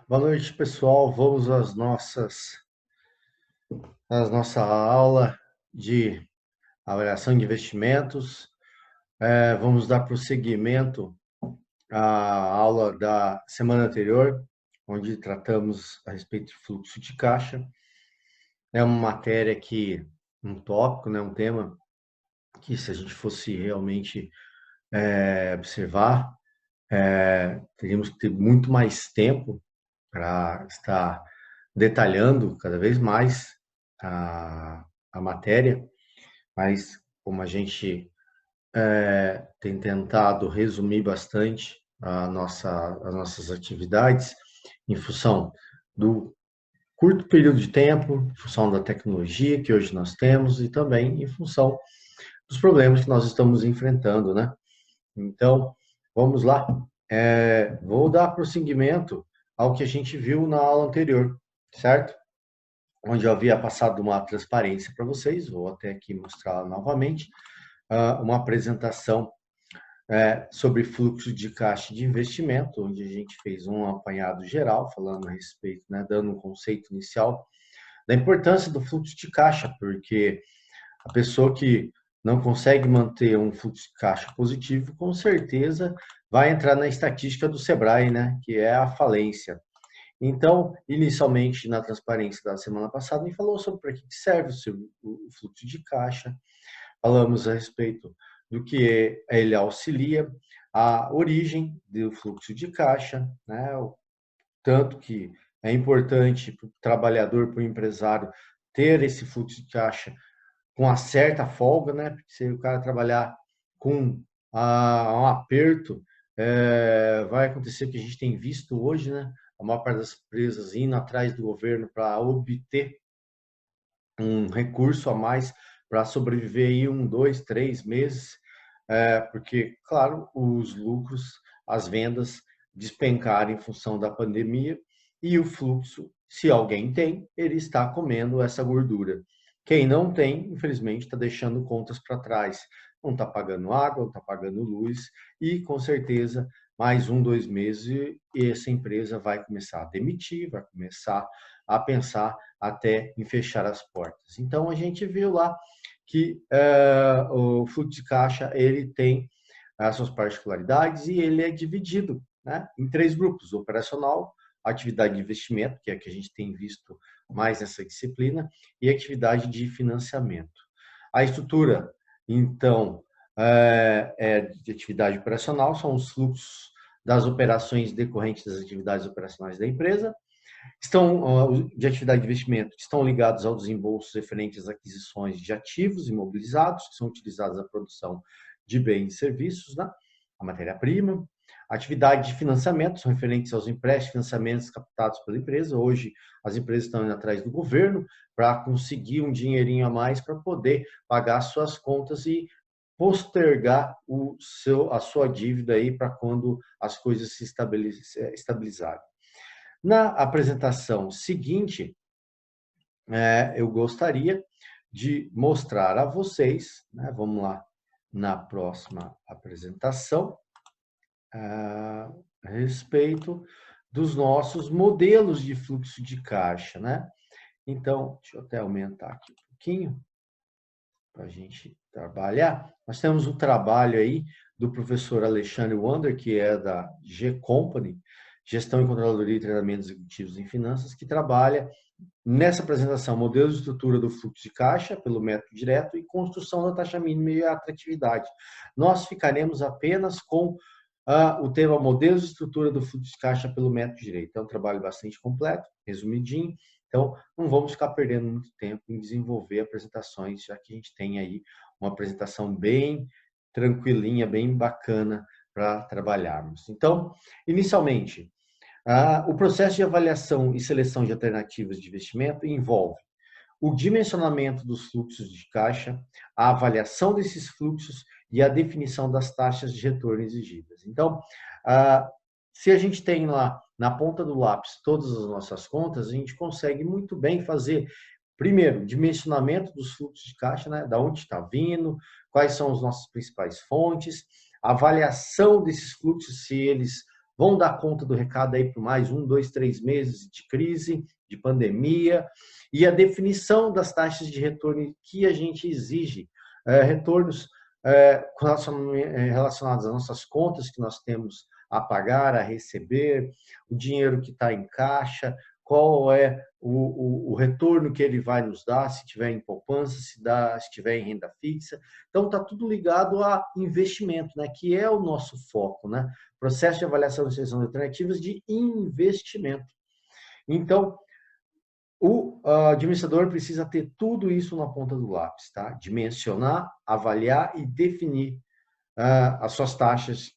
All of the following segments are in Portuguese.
Boa noite, pessoal. Vamos às nossa aula de avaliação de investimentos. Vamos dar prosseguimento à aula da semana anterior, onde tratamos a respeito de fluxo de caixa. É uma matéria um tópico, né, um tema que, se a gente fosse realmente observar, teríamos que ter muito mais tempo para estar detalhando cada vez mais a matéria, mas como a gente tem tentado resumir bastante as nossas atividades em função do curto período de tempo, em função da tecnologia que hoje nós temos e também em função dos problemas que nós estamos enfrentando, né? Então, vamos lá. Vou dar prosseguimento ao que a gente viu na aula anterior, certo? Onde eu havia passado uma transparência para vocês, vou até aqui mostrar novamente, uma apresentação sobre fluxo de caixa de investimento, onde a gente fez um apanhado geral, falando a respeito, né, dando um conceito inicial da importância do fluxo de caixa, porque a pessoa que não consegue manter um fluxo de caixa positivo, com certeza vai entrar na estatística do Sebrae, né, que é a falência. Então, inicialmente, na transparência da semana passada, a gente falou sobre para que serve o fluxo de caixa, falamos a respeito do que ele auxilia, a origem do fluxo de caixa, né? O tanto que é importante para o trabalhador, para o empresário, ter esse fluxo de caixa com uma certa folga, né? Porque se o cara trabalhar com um aperto, vai acontecer o que a gente tem visto hoje, né? A maior parte das empresas indo atrás do governo para obter um recurso a mais para sobreviver aí 1, 2, 3 meses, porque, claro, os lucros, as vendas despencaram em função da pandemia e o fluxo, se alguém tem, ele está comendo essa gordura. Quem não tem, infelizmente, está deixando contas para trás. Não está pagando água, não está pagando luz e, com certeza, mais 1, 2 meses e essa empresa vai começar a demitir, vai começar a pensar até em fechar as portas. Então, a gente viu lá que o fluxo de caixa ele tem as suas particularidades e ele é dividido, né, em 3 grupos: operacional, atividade de investimento, que é a que a gente tem visto mais nessa disciplina, e atividade de financiamento. A estrutura, então, de atividade operacional, são os fluxos das operações decorrentes das atividades operacionais da empresa, de atividade de investimento, que estão ligados aos desembolsos referentes às aquisições de ativos imobilizados, que são utilizados na produção de bens e serviços, né? A matéria-prima. Atividade de financiamento, são referentes aos empréstimos e financiamentos captados pela empresa. Hoje, as empresas estão indo atrás do governo para conseguir um dinheirinho a mais para poder pagar suas contas e postergar a sua dívida aí para quando as coisas se estabilizarem. Na apresentação seguinte, eu gostaria de mostrar a vocês, né, vamos lá na próxima apresentação, a respeito dos nossos modelos de fluxo de caixa, né? Então, deixa eu até aumentar aqui um pouquinho para a gente trabalhar. Nós temos um trabalho aí do professor Alexandre Wander, que é da G-Company, Gestão e Controladoria e Treinamentos Executivos em Finanças, que trabalha nessa apresentação modelos de estrutura do fluxo de caixa pelo método direto e construção da taxa mínima e atratividade. Nós ficaremos apenas com o tema modelos de estrutura do fluxo de caixa pelo método direito. É um trabalho bastante completo, resumidinho, então não vamos ficar perdendo muito tempo em desenvolver apresentações, já que a gente tem aí uma apresentação bem tranquilinha, bem bacana para trabalharmos. Então, inicialmente, o processo de avaliação e seleção de alternativas de investimento envolve o dimensionamento dos fluxos de caixa, a avaliação desses fluxos e a definição das taxas de retorno exigidas. Então, se a gente tem lá na ponta do lápis todas as nossas contas, a gente consegue muito bem fazer, primeiro, dimensionamento dos fluxos de caixa, né? Da onde está vindo, quais são as nossas principais fontes, avaliação desses fluxos, se eles vão dar conta do recado aí por mais 1, 2, 3 meses de crise, de pandemia, e a definição das taxas de retorno que a gente exige, retornos relacionados às nossas contas que nós temos a pagar, a receber, o dinheiro que está em caixa, qual é o retorno que ele vai nos dar, se tiver em poupança, se tiver em renda fixa. Então, está tudo ligado a investimento, né? Que é o nosso foco, né? Processo de avaliação de seleção de alternativas de investimento. Então, o administrador precisa ter tudo isso na ponta do lápis, tá? Dimensionar, avaliar e definir as suas taxas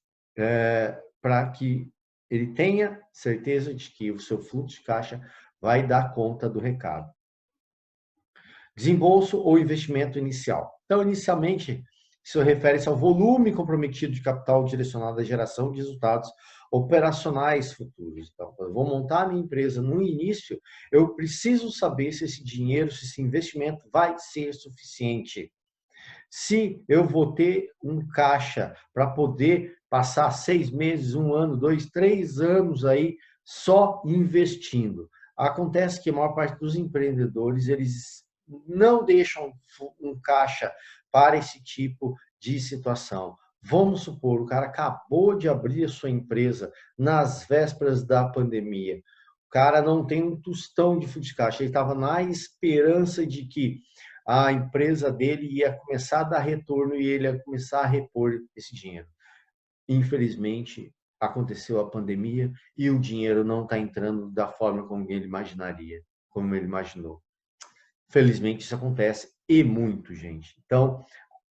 para que ele tenha certeza de que o seu fluxo de caixa vai dar conta do recado. Desembolso ou investimento inicial. Então, inicialmente, isso refere-se ao volume comprometido de capital direcionado à geração de resultados operacionais futuros. Então, eu vou montar a minha empresa no início, eu preciso saber se esse dinheiro, se esse investimento vai ser suficiente. Se eu vou ter um caixa para poder passar 6 meses, 1 ano, 2, 3 anos aí só investindo. Acontece que a maior parte dos empreendedores, eles não deixam um caixa para esse tipo de situação. Vamos supor, o cara acabou de abrir a sua empresa nas vésperas da pandemia. O cara não tem um tostão de fluxo de caixa. Ele estava na esperança de que a empresa dele ia começar a dar retorno e ele ia começar a repor esse dinheiro. Infelizmente, aconteceu a pandemia e o dinheiro não está entrando da forma como ele imaginaria, como ele imaginou. Felizmente, isso acontece e muito, gente. Então,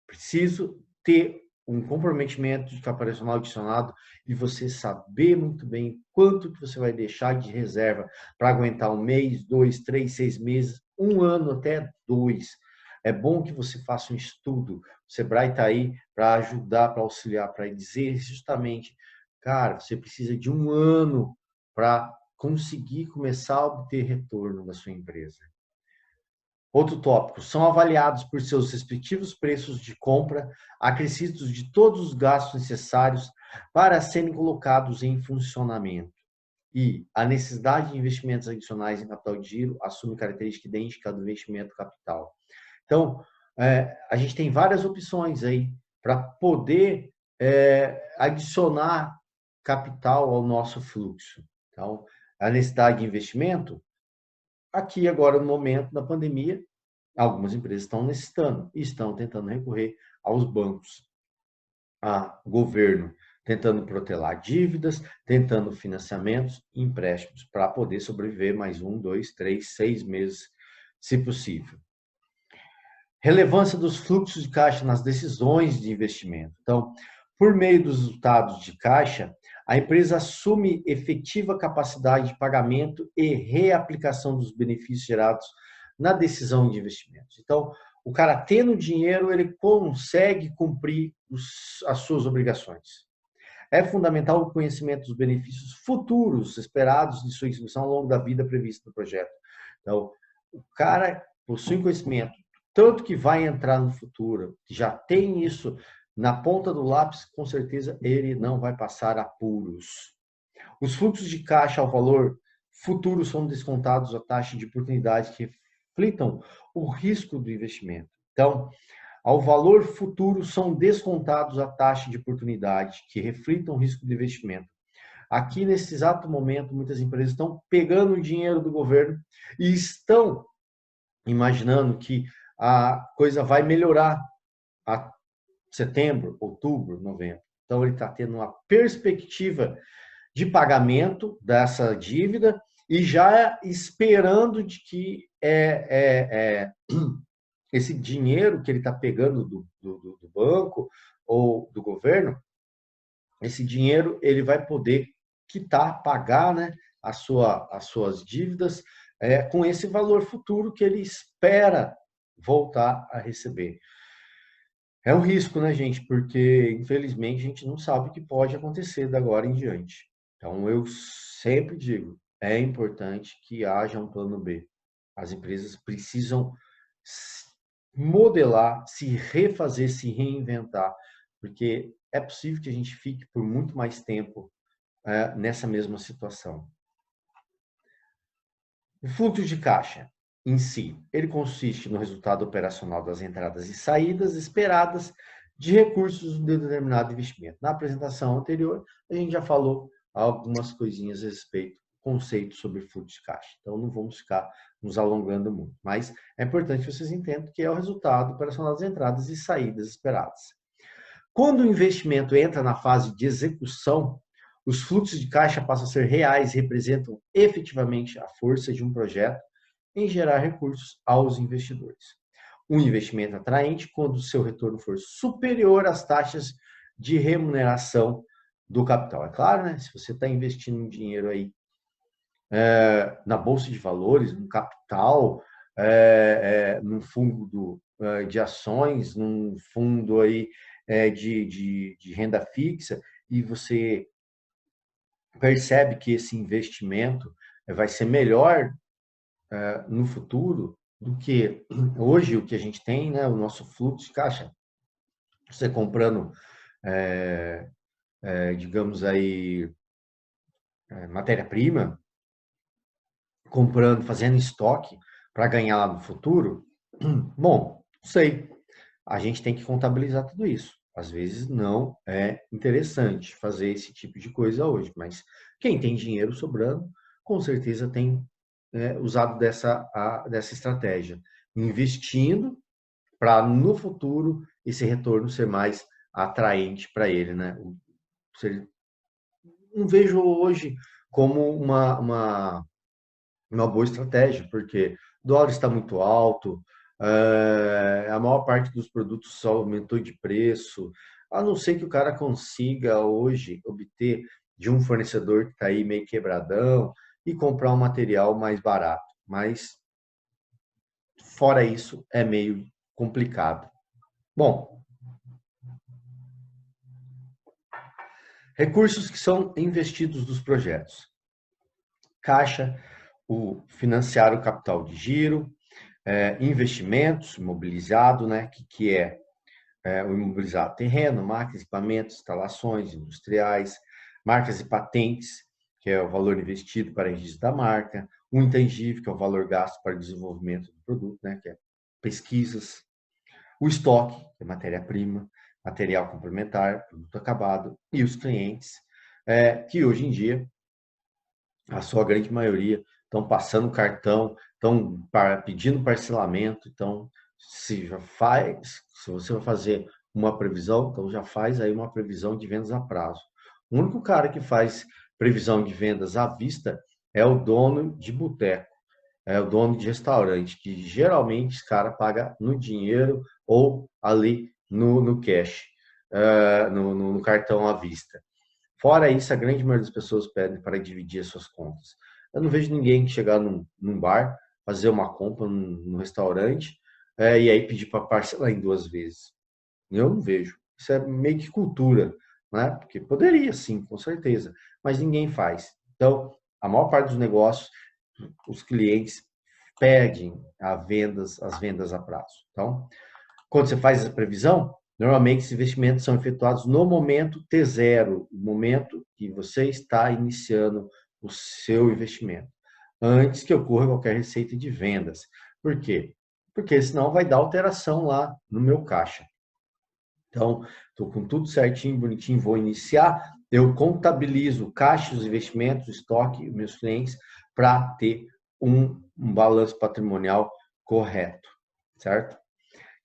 preciso ter um comprometimento de capital operacional adicionado e você saber muito bem quanto que você vai deixar de reserva para aguentar 1 mês, 2, 3, 6 meses, 1 ano, até 2. É bom que você faça um estudo. O Sebrae está aí para ajudar, para auxiliar, para dizer justamente, cara, você precisa de 1 ano para conseguir começar a obter retorno da sua empresa. Outro tópico, são avaliados por seus respectivos preços de compra, acrescidos de todos os gastos necessários para serem colocados em funcionamento. E a necessidade de investimentos adicionais em capital de giro assume característica idêntica do investimento capital. Então, a gente tem várias opções aí para poder adicionar capital ao nosso fluxo. Então, a necessidade de investimento, aqui agora no momento da pandemia, algumas empresas estão necessitando e estão tentando recorrer aos bancos, ao governo, tentando protelar dívidas, tentando financiamentos e empréstimos para poder sobreviver mais 1, 2, 3, 6 meses, se possível. Relevância dos fluxos de caixa nas decisões de investimento. Então, por meio dos resultados de caixa, a empresa assume efetiva capacidade de pagamento e reaplicação dos benefícios gerados na decisão de investimentos. Então, o cara tendo dinheiro, ele consegue cumprir as suas obrigações. É fundamental o conhecimento dos benefícios futuros esperados de sua execução ao longo da vida prevista do projeto. Então, o cara possui conhecimento, tanto que vai entrar no futuro, que já tem isso na ponta do lápis, com certeza ele não vai passar apuros. Os fluxos de caixa ao valor futuro são descontados a taxa de oportunidade que reflitam o risco do investimento. Então, ao valor futuro são descontados a taxa de oportunidade que reflitam o risco do investimento. Aqui, nesse exato momento, muitas empresas estão pegando o dinheiro do governo e estão imaginando que a coisa vai melhorar a setembro, outubro, novembro. Então, ele está tendo uma perspectiva de pagamento dessa dívida e já esperando de que esse dinheiro que ele está pegando do banco ou do governo, esse dinheiro ele vai poder quitar, pagar, né, as suas dívidas com esse valor futuro que ele espera voltar a receber. É um risco, né, gente? Porque, infelizmente, a gente não sabe o que pode acontecer da agora em diante. Então, eu sempre digo, é importante que haja um plano B. As empresas precisam modelar, se refazer, se reinventar, porque é possível que a gente fique por muito mais tempo nessa mesma situação. O fluxo de caixa em si, ele consiste no resultado operacional das entradas e saídas esperadas de recursos de determinado investimento. Na apresentação anterior, a gente já falou algumas coisinhas a respeito, conceito sobre fluxo de caixa. Então, não vamos ficar nos alongando muito. Mas é importante que vocês entendam que é o resultado operacional das entradas e saídas esperadas. Quando o investimento entra na fase de execução, os fluxos de caixa passam a ser reais, representam efetivamente a força de um projeto em gerar recursos aos investidores. Um investimento atraente quando o seu retorno for superior às taxas de remuneração do capital. É claro, né? Se você está investindo um dinheiro aí na bolsa de valores, no capital, num fundo de ações, num fundo aí de renda fixa, e você percebe que esse investimento vai ser melhor no futuro do que hoje o que a gente tem, né? O nosso fluxo de caixa. Você comprando, digamos aí, matéria-prima, comprando, fazendo estoque para ganhar lá no futuro. Bom, não sei. A gente tem que contabilizar tudo isso. Às vezes não é interessante fazer esse tipo de coisa hoje, mas quem tem dinheiro sobrando, com certeza tem usado dessa estratégia, investindo para no futuro esse retorno ser mais atraente para ele, né? Não vejo hoje como uma boa estratégia, porque o dólar está muito alto, a maior parte dos produtos só aumentou de preço, a não ser que o cara consiga hoje obter de um fornecedor que está aí meio quebradão e comprar um material mais barato. Mas, fora isso, é meio complicado. Bom, recursos que são investidos dos projetos. Caixa, o financiar o capital de giro, investimentos, imobilizado, né? Que é o imobilizado terreno, máquinas, equipamentos, instalações industriais, marcas e patentes, que é o valor investido para registro da marca, o intangível, que é o valor gasto para o desenvolvimento do produto, né? Que é pesquisas, o estoque, que é matéria-prima, material complementar, produto acabado, e os clientes, que hoje em dia, a sua grande maioria, estão passando cartão, estão pedindo parcelamento, então, se você vai fazer uma previsão, então já faz aí uma previsão de vendas a prazo. O único cara que faz previsão de vendas à vista é o dono de boteco, é o dono de restaurante, que geralmente esse cara paga no dinheiro ou ali no cash, no cartão à vista. Fora isso, a grande maioria das pessoas pedem para dividir as suas contas. Eu não vejo ninguém chegar num bar, fazer uma compra num restaurante, e aí pedir para parcelar em 2 vezes. Eu não vejo. Isso é meio que cultura, né? Porque poderia sim, com certeza, mas ninguém faz. Então, a maior parte dos negócios, os clientes pedem as vendas a prazo. Então, quando você faz essa previsão, normalmente esses investimentos são efetuados no momento T0, o momento que você está iniciando o seu investimento, antes que ocorra qualquer receita de vendas. Por quê? Porque senão vai dar alteração lá no meu caixa. Então, estou com tudo certinho, bonitinho, vou iniciar, eu contabilizo caixa, os investimentos, o estoque, meus clientes, para ter um balanço patrimonial correto, certo?